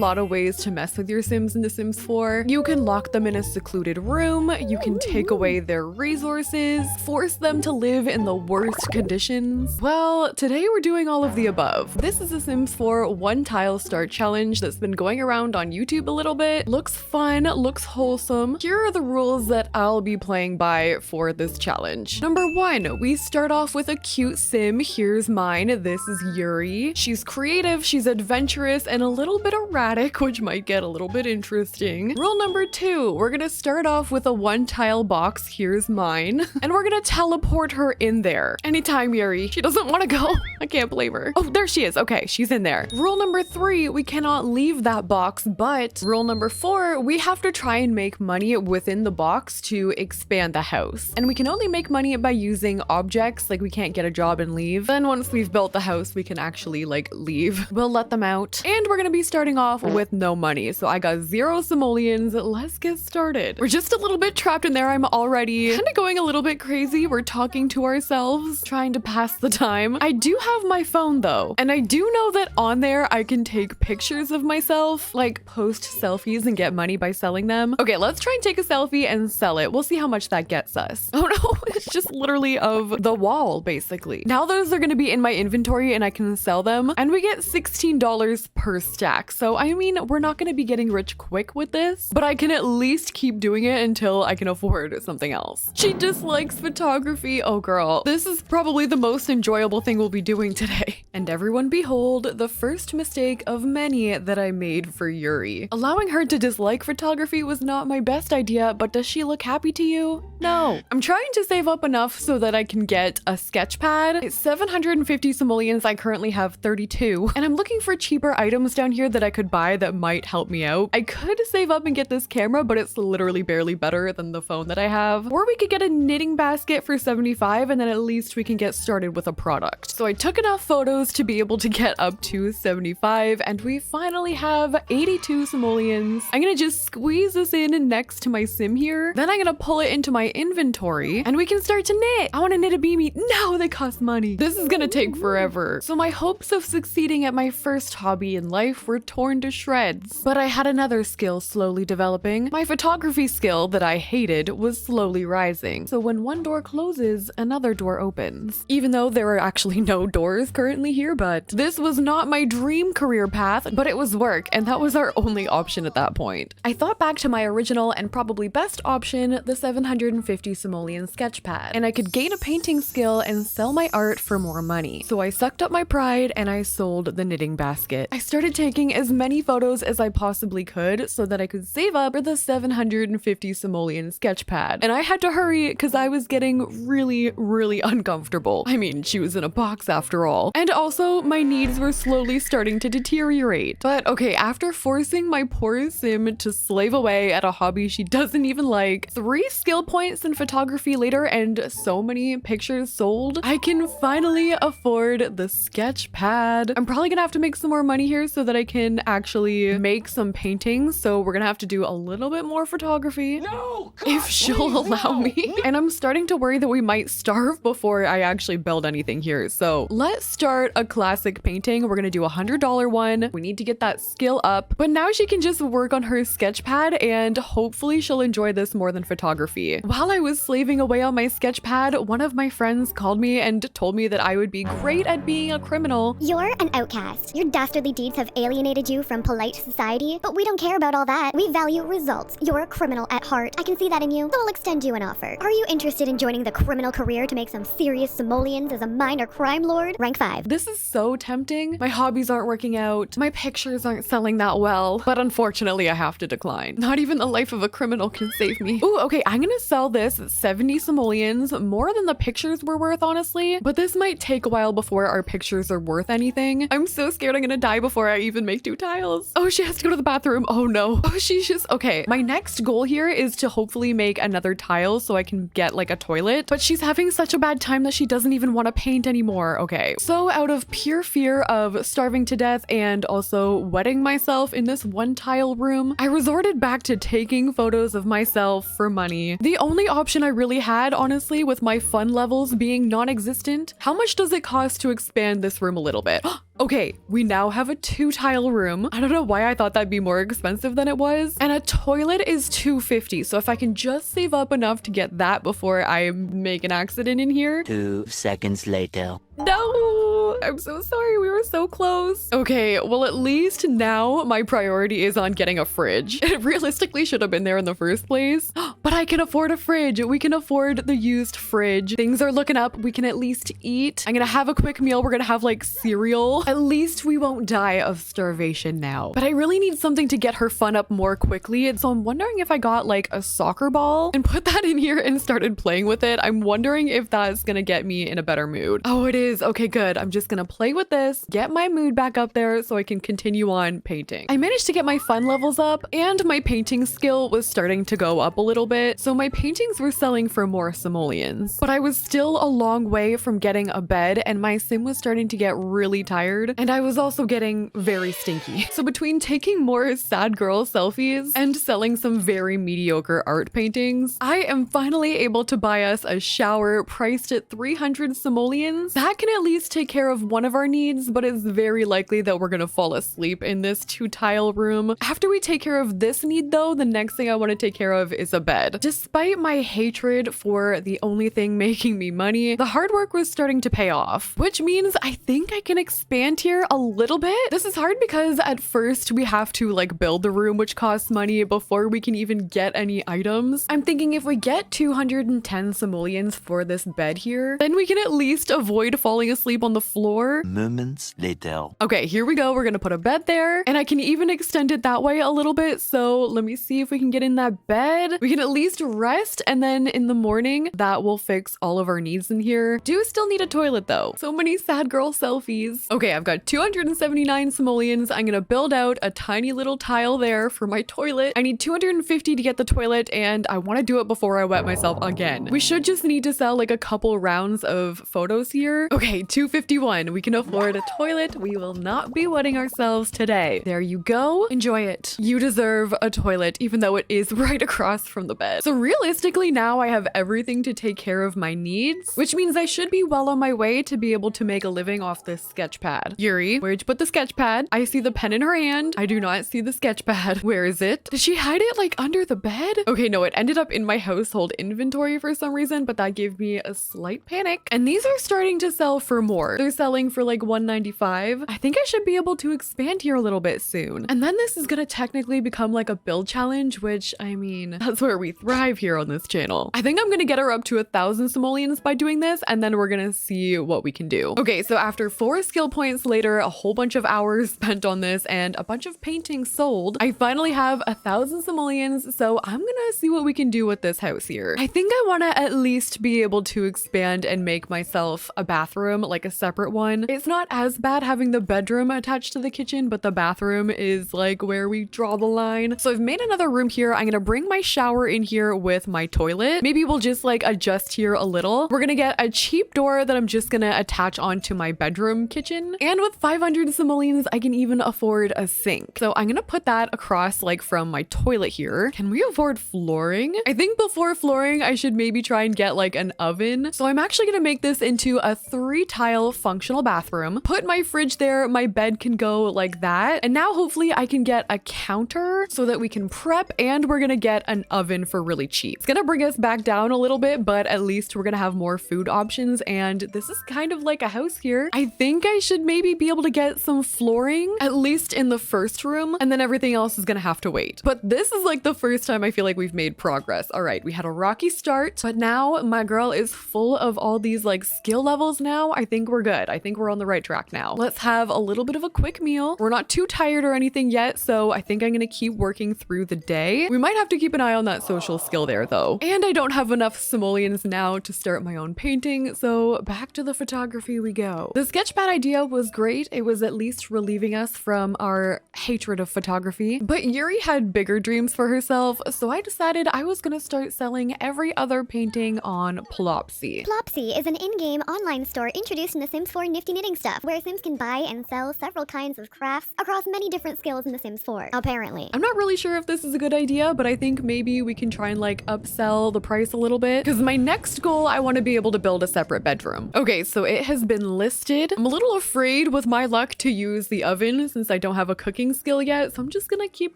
lot of ways to mess with your Sims in The Sims 4. You can lock them in a secluded room, you can take away their resources, force them to live in the worst conditions. Well, today we're doing all of the above. This is a Sims 4 one tile start challenge that's been going around on YouTube a little bit. Looks fun, looks wholesome. Here are the rules that I'll be playing by for this challenge. Number 1, we start off with a cute Sim. Here's mine. This is Yuri. She's creative, she's adventurous, and a little bit erratic, which might get a little bit interesting. Rule number 2, we're gonna start off with a one tile box. Here's mine. And we're gonna teleport her in there. Anytime, Yuri. She doesn't want to go. I can't blame her. Oh, there she is. Okay, she's in there. Rule number 3, we cannot leave that box, but rule number 4, we have to try and make money within the box to expand the house. And we can only make money by using objects, like we can't get a job and leave. Then once we've built the house, we can actually like leave. We'll let them out. And we're gonna be starting off with no money. So I got 0 simoleons. Let's get started. We're just a little bit trapped in there. I'm already kind of going a little bit crazy. We're talking to ourselves, trying to pass the time. I do have my phone though. And I do know that on there, I can take pictures of myself, like post selfies and get money by selling them. Okay, let's try and take a selfie and sell it. We'll see how much that gets us. Oh no, it's just literally of the wall, basically. Now those are gonna be in my inventory and I can sell them. And we get $16 per stack. So I mean, we're not gonna be getting rich quick with this, but I can at least keep doing it until I can afford something else. She dislikes photography. Oh girl, this is probably the most enjoyable thing we'll be doing today. And everyone behold the first mistake of many that I made for Yuri. Allowing her to dislike photography was not my best idea, but does she look happy to you? No. I'm trying to save up enough so that I can get a sketch pad. It's 750 simoleons. I currently have 32. And I'm looking for cheaper items down here that I could buy that might help me out. I could save up and get this camera, but it's literally barely better than the phone that I have. Or we could get a knitting basket for 75 and then at least we can get started with a product. So I took enough photos to be able to get up to 75 and we finally have 82 simoleons. I'm gonna just squeeze this in next to my sim here. Then I'm gonna pull it into my inventory and we can start to knit. I want to knit a beanie. No, they cost money. This is gonna take forever. So my hopes of succeeding at my first hobby in life were torn to shreds. But I had another skill slowly developing. My photography skill that I hated was slowly rising. So when one door closes, another door opens. Even though there are actually no doors currently here, but this was not my dream career path, but it was work, and that was our only option at that point. I thought back to my original and probably best option, the 750 simoleon sketch pad, and I could gain a painting skill and sell my art for more money. So I sucked up my pride and I sold the knitting basket. I started taking as many photos as I possibly could so that I could save up for the 750 simoleon sketch pad. And I had to hurry because I was getting really uncomfortable. I mean, she was in a box after all. And also my needs were slowly starting to deteriorate. But okay, after forcing my poor sim to slave away at a hobby she doesn't even like, 3 skill points in photography later and so many pictures sold, I can finally afford the sketch pad. I'm probably gonna have to make some more money here so that I can actually make some paintings. So we're gonna have to do a little bit more photography. No, God, if she'll allow me. And I'm starting to worry that we might starve before I actually build anything here. So let's start a classic painting. We're gonna do a $100 one. We need to get that skill up, but now she can just work on her sketch pad and hopefully she'll enjoy this more than photography. While I was slaving away on my sketch pad, one of my friends called me and told me that I would be great at being a criminal. You're an outcast. Your dastardly deeds have alienated you from polite society, but we don't care about all that. We value results. You're a criminal at heart. I can see that in you, so I'll extend you an offer. Are you interested in joining the criminal career to make some serious simoleons as a minor crime lord? Rank 5. This is so tempting. My hobbies aren't working out. My pictures aren't selling that well, but unfortunately I have to decline. Not even the life of a criminal can save me. Ooh, okay, I'm gonna sell this at 70 simoleons, more than the pictures were worth, honestly, but this might take a while before our pictures are worth anything. I'm so scared I'm gonna die before I even make 2 tiles. Oh, she has to go to the bathroom. Oh no. Oh, she's just, okay. My next goal here is to hopefully make another tile so I can get like a toilet, but she's having such a bad time that she doesn't even want to paint anymore. Okay, so out of pure fear of starving to death and also wetting myself in this one tile room, I resorted back to taking photos of myself for money. The only option I really had, honestly, with my fun levels being non-existent. How much does it cost to expand this room a little bit? Okay, we now have a 2-tile room. I don't know why I thought that'd be more expensive than it was. And a toilet is $250. So if I can just save up enough to get that before I make an accident in here. 2 seconds later. No, I'm so sorry. We were so close. Okay, well, at least now my priority is on getting a fridge. It realistically should have been there in the first place, but I can afford a fridge. We can afford the used fridge. Things are looking up. We can at least eat. I'm gonna have a quick meal. We're gonna have like cereal. At least we won't die of starvation now. But I really need something to get her fun up more quickly. And so I'm wondering if I got like a soccer ball and put that in here and started playing with it. I'm wondering if that's gonna get me in a better mood. Oh, it is. Okay, good. I'm just gonna play with this, get my mood back up there so I can continue on painting. I managed to get my fun levels up and my painting skill was starting to go up a little bit. So my paintings were selling for more simoleons, but I was still a long way from getting a bed and my sim was starting to get really tired and I was also getting very stinky. So between taking more sad girl selfies and selling some very mediocre art paintings, I am finally able to buy us a shower priced at 300 simoleons. That can at least take care of one of our needs, but it's very likely that we're gonna fall asleep in this 2-tile room. After we take care of this need though, the next thing I want to take care of is a bed. Despite my hatred for the only thing making me money, the hard work was starting to pay off, which means I think I can expand here a little bit. This is hard because at first we have to like build the room, which costs money before we can even get any items. I'm thinking if we get 210 simoleons for this bed here, then we can at least avoid falling asleep on the floor. Moments later. Okay, here we go. We're gonna put a bed there and I can even extend it that way a little bit. So let me see if we can get in that bed. We can at least rest and then in the morning that will fix all of our needs in here. Do still need a toilet though. So many sad girl selfies. Okay, I've got 279 simoleons. I'm gonna build out a tiny little tile there for my toilet. I need 250 to get the toilet and I want to do it before I wet myself again. We should just need to sell like a couple rounds of photos here. Okay, 251. We can afford a toilet. We will not be wetting ourselves today. There you go. Enjoy it. You deserve a toilet, even though it is right across from the bed. So realistically, now I have everything to take care of my needs, which means I should be well on my way to be able to make a living off this sketch pad. Yuri, where'd you put the sketch pad? I see the pen in her hand. I do not see the sketch pad. Where is it? Did she hide it like under the bed? Okay, no, it ended up in my household inventory for some reason, but that gave me a slight panic. And these are starting to sell for more. They're selling for like $195. I think I should be able to expand here a little bit soon. And then this is gonna technically become like a build challenge, which I mean, that's where we thrive here on this channel. I think I'm gonna get her up to 1,000 simoleons by doing this, and then we're gonna see what we can do. Okay, so after 4 skill points later, a whole bunch of hours spent on this, and a bunch of paintings sold, I finally have 1,000 simoleons, so I'm gonna see what we can do with this house here. I think I wanna at least be able to expand and make myself a bathroom, like a separate one. It's not as bad having the bedroom attached to the kitchen, but the bathroom is like where we draw the line. So I've made another room here. I'm gonna bring my shower in here with my toilet. Maybe we'll just like adjust here a little. We're gonna get a cheap door that I'm just gonna attach onto my bedroom kitchen. And with 500 simoleons, I can even afford a sink. So I'm gonna put that across like from my toilet here. Can we afford flooring? I think before flooring, I should maybe try and get like an oven. So I'm actually gonna make this into a 3-tile functional bathroom. Put my fridge there. My bed can go like that. And now hopefully I can get a counter so that we can prep, and we're gonna get an oven for really cheap. It's gonna bring us back down a little bit, but at least we're gonna have more food options. And this is kind of like a house here. I think I should maybe be able to get some flooring, at least in the first room, and then everything else is gonna have to wait. But this is like the first time I feel like we've made progress. All right, we had a rocky start, but now my girl is full of all these like skill levels now. I think we're good. I think we're on the right track now. Let's have a little bit of a quick meal. We're not too tired or anything yet, so I think I'm gonna keep working through the day. We might have to keep an eye on that social skill there though. And I don't have enough simoleons now to start my own painting, so back to the photography we go. The sketchpad idea was great. It was at least relieving us from our hatred of photography, but Yuri had bigger dreams for herself, so I decided I was gonna start selling every other painting on Plopsy. Plopsy is an in-game online store introduced in The Sims 4 nifty knitting stuff, where Sims can buy and sell several kinds of crafts across many different skills in The Sims 4, apparently. I'm not really sure if this is a good idea, but I think maybe we can try and like upsell the price a little bit. Because my next goal, I want to be able to build a separate bedroom. Okay, so it has been listed. I'm a little afraid with my luck to use the oven since I don't have a cooking skill yet. So I'm just gonna keep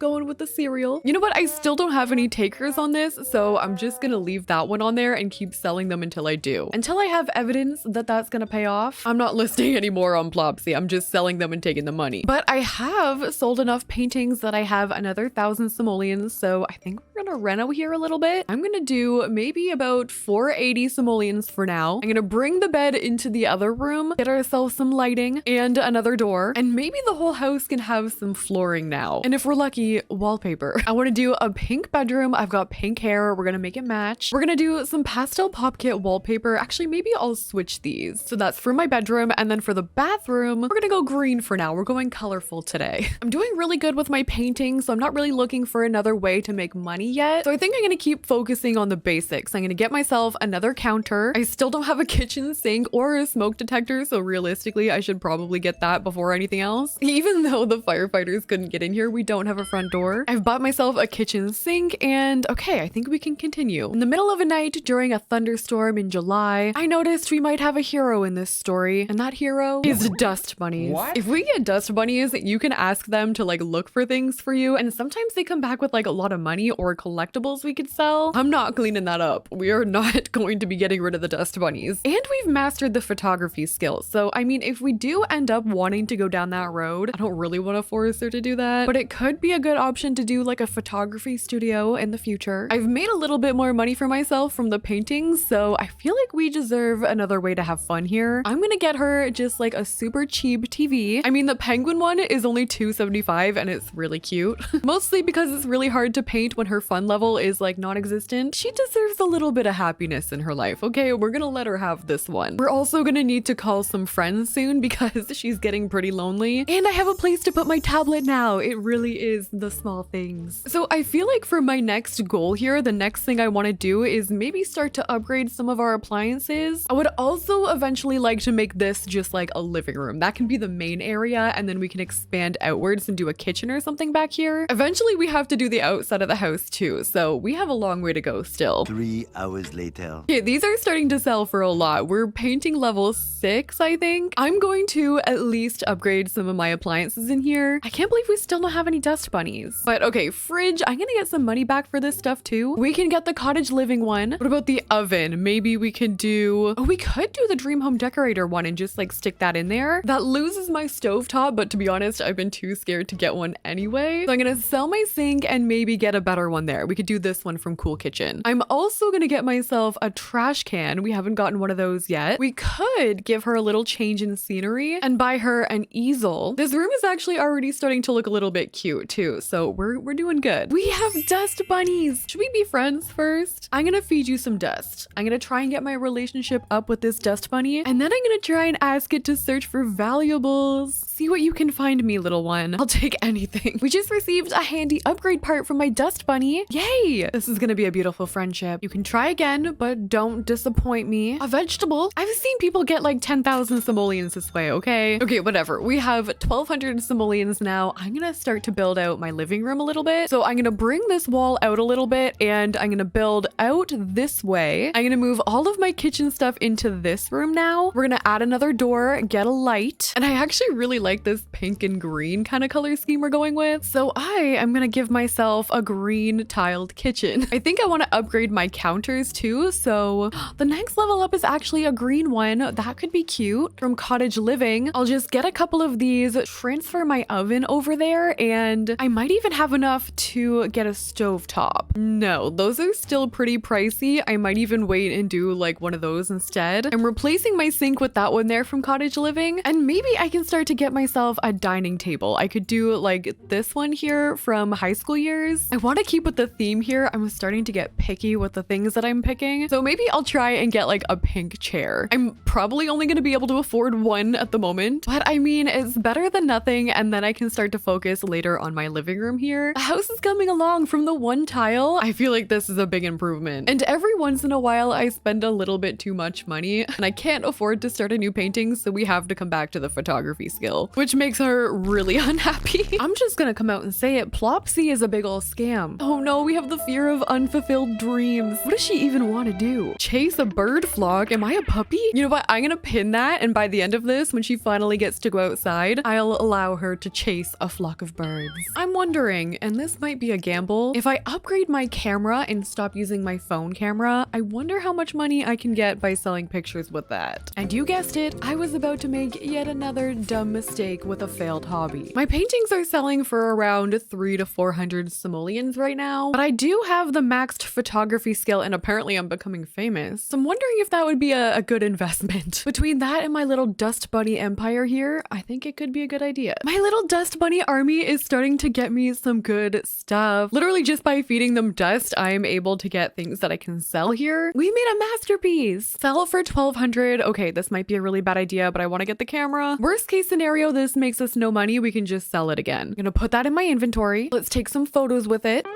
going with the cereal. You know what? I still don't have any takers on this. So I'm just gonna leave that one on there and keep selling them until I do. Until I have evidence that that's gonna pay off, I'm not listing anymore on Plopsy. I'm just selling them and taking the money. But I have sold enough paintings that I have another 1,000 simoleons. So I think we're gonna reno here a little bit. I'm gonna do maybe about 480 simoleons for now. I'm gonna bring the bed into the other room, get ourselves some lighting and another door, and maybe the whole house can have some flooring now. And if we're lucky, wallpaper. I want to do a pink bedroom. I've got pink hair. We're gonna make it match. We're gonna do some pastel pop kit wallpaper. Actually, maybe I'll switch these. So that's for my bedroom, and then for the bathroom, we're gonna go green for now. We're going colorful today. I'm doing really good with my painting, so I'm not really looking for another way to make money yet. So I think I'm gonna keep focusing on the basics. I'm gonna get myself another counter. I still don't have a kitchen sink or a smoke detector, so realistically, I should probably get that before anything else. Even though the firefighters couldn't get in here, we don't have a front door. I've bought myself a kitchen sink, and okay, I think we can continue. In the middle of a night during a thunderstorm in July, I noticed we might have a hero in this story, and that hero is dust bunnies. What? If we get dust bunnies, you can ask them to like look for things for you, and sometimes they come back with like a lot of money or collectibles we could sell. I'm not cleaning that up. We are not going to be getting rid of the dust bunnies. And we've mastered the photography skills. So I mean, if we do end up wanting to go down that road, I don't really want to force her to do that, but it could be a good option to do like a photography studio in the future. I've made a little bit more money for myself from the paintings, so I feel like we deserve another way to have fun here. I'm gonna get her just like a super cheap TV. I mean, the penguin one is only $275 and it's really cute. Mostly because it's really hard to paint when her fun level is like non-existent. She deserves a little bit of happiness in her life. Okay, we're gonna let her have this one. We're also gonna need to call some friends soon because she's getting pretty lonely. And I have a place to put my tablet now. It really is the small things. So I feel like for my next goal here, the next thing I want to do is maybe start to upgrade some of our appliances. I would also eventually like to make this just like a living room. That can be the main area, and then we can expand outwards and do a kitchen or something back here. Eventually we have to do the outside of the house too, so we have a long way to go still. 3 hours later. Okay, these are starting to sell for a lot. We're painting level 6, I think. I'm going to at least upgrade some of my appliances in here. I can't believe we still don't have any dust bunnies. But okay, fridge, I'm gonna get some money back for this stuff too. We can get the cottage living one. What about the oven? Maybe we could do, oh, we could do the dream home decorator one and just like stick that in there. That loses my stovetop, but to be honest, I've been too scared to get one anyway. So I'm gonna sell my sink and maybe get a better one there. We could do this one from Cool Kitchen. I'm also gonna get myself a trash can. We haven't gotten one of those yet. We could give her a little change in scenery and buy her an easel. This room is actually already starting to look a little bit cute too, so we're doing good. We have dust bunnies. Should we be friends first? I'm gonna feed you some dust. I'm gonna try and get my relationship up with this dust bunny, and then I'm gonna try and ask it to search for valuables. See what you can find me, little one. I'll take anything. We just received a handy upgrade part from my dust bunny. Yay! This is gonna be a beautiful friendship. You can try again, but don't disappoint me. A vegetable? I've seen people get like 10,000 simoleons this way, okay? Okay, whatever. We have 1,200 simoleons now. I'm gonna start to build out my living room a little bit. So I'm gonna bring this wall out a little bit, and I'm gonna build out this way. I'm gonna move all of my kitchen stuff into this room now. We're gonna add another door, get a light, and I actually really like this pink and green kind of color scheme we're going with. So I am gonna give myself a green tiled kitchen. I think I want to upgrade my counters too. So the next level up is actually a green one. That could be cute. From cottage living, I'll just get a couple of these, transfer my oven over there, and I might even have enough to get a stovetop. No, those are still pretty pricey. I might even wait and do like one of those instead. I'm replacing my sink with that one there from cottage living, and maybe I can start to get myself a dining table. I could do like this one here from high school years. I want to keep with the theme here. I'm starting to get picky with the things that I'm picking, so maybe I'll try and get like a pink chair. I'm probably only going to be able to afford one at the moment, but I mean, it's better than nothing, and then I can start to focus later on my living room here. The house is coming along from the one tile. I feel like this is a big improvement, and every once in a while I spend a little bit too much money, and I can't afford to start a new painting, so we have to come back to the photography skill, which makes her really unhappy. I'm just gonna come out and say it. Plopsy is a big ol' scam. Oh no, we have the fear of unfulfilled dreams. What does she even want to do? Chase a bird flock? Am I a puppy? You know what? I'm gonna pin that, and by the end of this, when she finally gets to go outside, I'll allow her to chase a flock of birds. I'm wondering, and this might be a gamble, if I upgrade my camera and stop using my phone camera, I wonder how much money I can get by selling pictures with that. And you guessed it, I was about to make yet another dumb mistake with a failed hobby. My paintings are selling for around 300 to 400 simoleons right now, but I do have the maxed photography skill and apparently I'm becoming famous. So I'm wondering if that would be a good investment. Between that and my little dust bunny empire here, I think it could be a good idea. My little dust bunny army is starting to get me some good stuff. Literally just by feeding them dust, I'm able to get things that I can sell here. We made a masterpiece. Sell it for 1,200. Okay, this might be a really bad idea, but I want to get the camera. Worst case scenario, this makes us no money. We can just sell it again. I'm gonna put that in my inventory. Let's take some photos with it.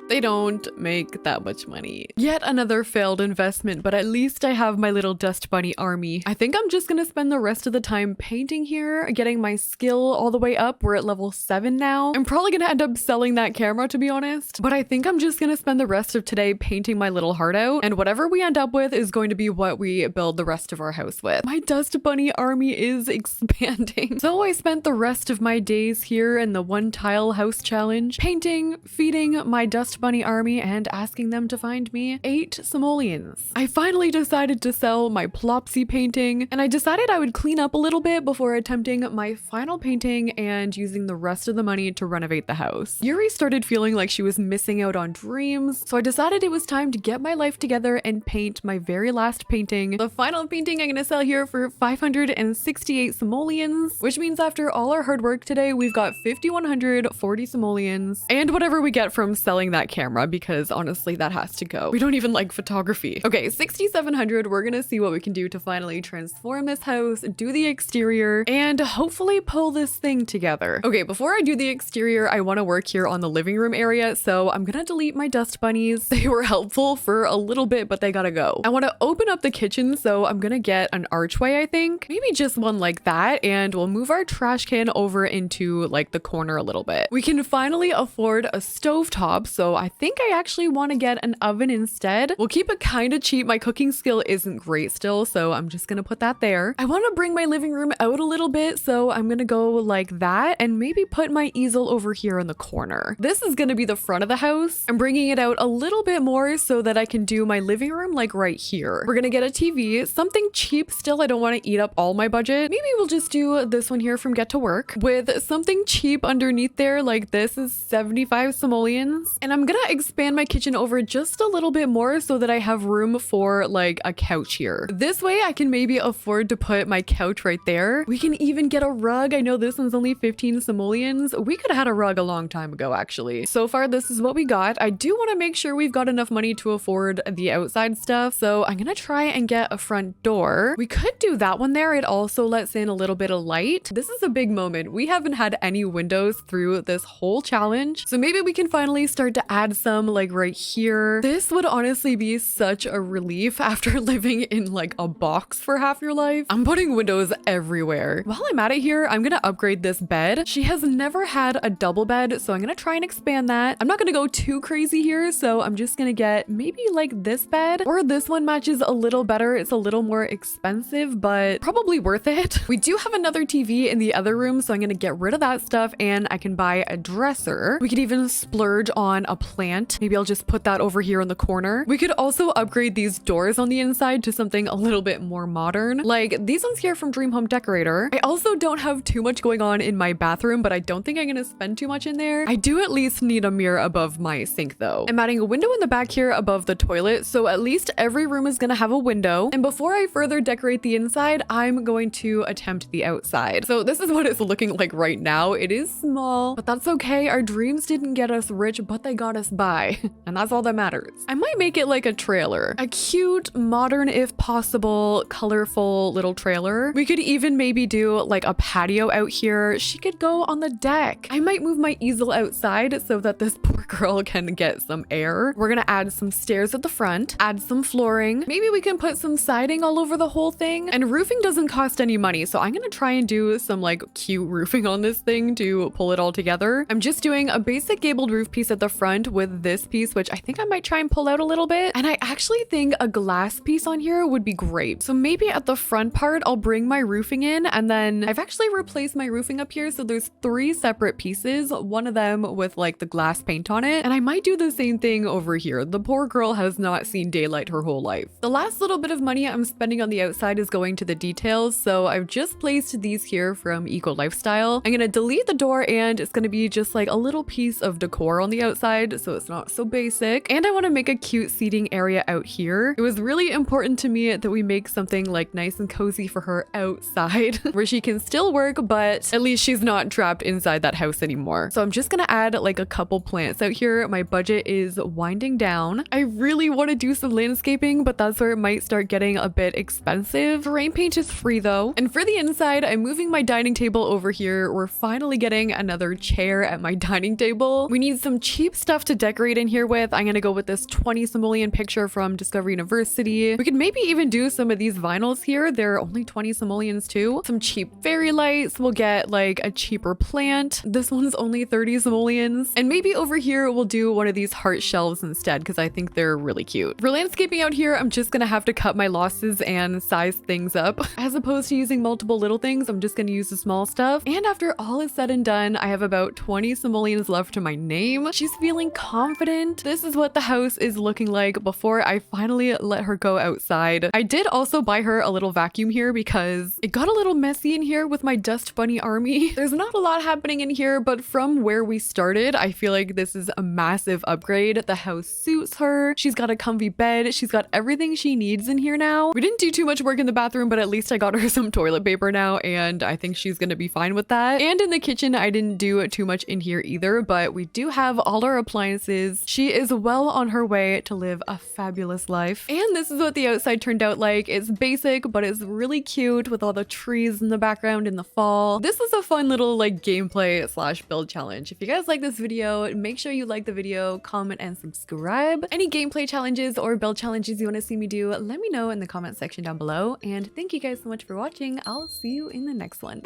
They don't make that much money. Yet another failed investment, but at least I have my little dust bunny army. I think I'm just gonna spend the rest of the time painting here, getting my skill all the way up. We're at level 7 now. I'm probably gonna end up selling that camera, to be honest, but I think I'm just gonna spend the rest of today painting my little heart out, and whatever we end up with is going to be what we build the rest of our house with. My dust bunny army is expanding. So I spent the rest of my days here in the 1-tile house challenge, painting, feeding my dust bunny army, and asking them to find me 8 simoleons. I finally decided to sell my Plopsy painting, and I decided I would clean up a little bit before attempting my final painting and using the rest of the money to renovate the house. Yuri started feeling like she was missing out on dreams, so I decided it was time to get my life together and paint my very last painting. The final painting I'm gonna sell here for 568 simoleons, which means after all our hard work today, we've got 5,140 simoleons, and whatever we get from selling that camera, because honestly that has to go. We don't even like photography. Okay, 6,700. We're gonna see what we can do to finally transform this house, do the exterior, and hopefully pull this thing together. Okay, before I do the exterior, I want to work here on the living room area, so I'm gonna delete my dust bunnies. They were helpful for a little bit, but they gotta go. I want to open up the kitchen, so I'm gonna get an archway, I think. Maybe just one like that, and we'll move our trash can over into like the corner a little bit. We can finally afford a stovetop, so I think I actually want to get an oven instead. We'll keep it kind of cheap. My cooking skill isn't great still, so I'm just gonna put that there. I want to bring my living room out a little bit, so I'm gonna go like that and maybe put my easel over here in the corner. This is gonna be the front of the house. I'm bringing it out a little bit more so that I can do my living room like right here. We're gonna get a TV, something cheap still. I don't want to eat up all my budget. Maybe we'll just do this one here from Get to Work with something cheap underneath there. Like this is 75 simoleons, and I'm gonna expand my kitchen over just a little bit more so that I have room for like a couch here. This way I can maybe afford to put my couch right there. We can even get a rug. I know this one's only 15 simoleons. We could have had a rug a long time ago, actually. So far, this is what we got. I do want to make sure we've got enough money to afford the outside stuff, so I'm gonna try and get a front door. We could do that one there. It also lets in a little bit of light. This is a big moment. We haven't had any windows through this whole challenge, so maybe we can finally start to add some like right here. This would honestly be such a relief after living in like a box for half your life. I'm putting windows everywhere. While I'm at it here, I'm gonna upgrade this bed. She has never had a double bed, so I'm gonna try and expand that. I'm not gonna go too crazy here, so I'm just gonna get maybe like this bed, or this one matches a little better. It's a little more expensive, but probably worth it. We do have another TV in the other room, so I'm gonna get rid of that stuff and I can buy a dresser. We could even splurge on a plant. Maybe I'll just put that over here in the corner. We could also upgrade these doors on the inside to something a little bit more modern, like these ones here from Dream Home Decorator. I also don't have too much going on in my bathroom, but I don't think I'm gonna spend too much in there. I do at least need a mirror above my sink though. I'm adding a window in the back here above the toilet, so at least every room is gonna have a window. And before I further decorate the inside, I'm going to attempt the outside. So this is what it's looking like right now. It is small, but that's okay. Our dreams didn't get us rich, but they got us by. And that's all that matters. I might make it like a trailer. A cute, modern, if possible, colorful little trailer. We could even maybe do like a patio out here. She could go on the deck. I might move my easel outside so that this poor girl can get some air. We're gonna add some stairs at the front, add some flooring. Maybe we can put some siding all over the whole thing. And roofing doesn't cost any money, so I'm gonna try and do some like cute roofing on this thing to pull it all together. I'm just doing a basic gabled roof piece at the front front with this piece, which I think I might try and pull out a little bit. And I actually think a glass piece on here would be great. So maybe at the front part, I'll bring my roofing in, and then I've actually replaced my roofing up here. So there's 3 separate pieces, one of them with like the glass paint on it. And I might do the same thing over here. The poor girl has not seen daylight her whole life. The last little bit of money I'm spending on the outside is going to the details. So I've just placed these here from Eco Lifestyle. I'm gonna delete the door, and it's gonna be just like a little piece of decor on the outside, so it's not so basic. And I want to make a cute seating area out here. It was really important to me that we make something like nice and cozy for her outside where she can still work, but at least she's not trapped inside that house anymore. So I'm just gonna add like a couple plants out here. My budget is winding down. I really want to do some landscaping, but that's where it might start getting a bit expensive. Terrain paint is free though. And for the inside, I'm moving my dining table over here. We're finally getting another chair at my dining table. We need some cheap stuff to decorate in here with. I'm gonna go with this 20 simoleon picture from Discovery University. We could maybe even do some of these vinyls here. They're only 20 simoleons too. Some cheap fairy lights. We'll get like a cheaper plant. This one's only 30 simoleons. And maybe over here we'll do one of these heart shelves instead, because I think they're really cute. For landscaping out here, I'm just gonna have to cut my losses and size things up. As opposed to using multiple little things, I'm just gonna use the small stuff. And after all is said and done, I have about 20 simoleons left to my name. She's feeling confident. This is what the house is looking like before I finally let her go outside. I did also buy her a little vacuum here because it got a little messy in here with my dust bunny army. There's not a lot happening in here, but from where we started, I feel like this is a massive upgrade. The house suits her. She's got a comfy bed. She's got everything she needs in here now. We didn't do too much work in the bathroom, but at least I got her some toilet paper now, and I think she's gonna be fine with that. And in the kitchen, I didn't do too much in here either, but we do have all our appliances. She is well on her way to live a fabulous life. And this is what the outside turned out like. It's basic, but it's really cute with all the trees in the background in the fall. This is a fun little like gameplay slash build challenge. If you guys like this video, make sure you like the video, comment, and subscribe. Any gameplay challenges or build challenges you want to see me do, let me know in the comment section down below. And thank you guys so much for watching. I'll see you in the next one.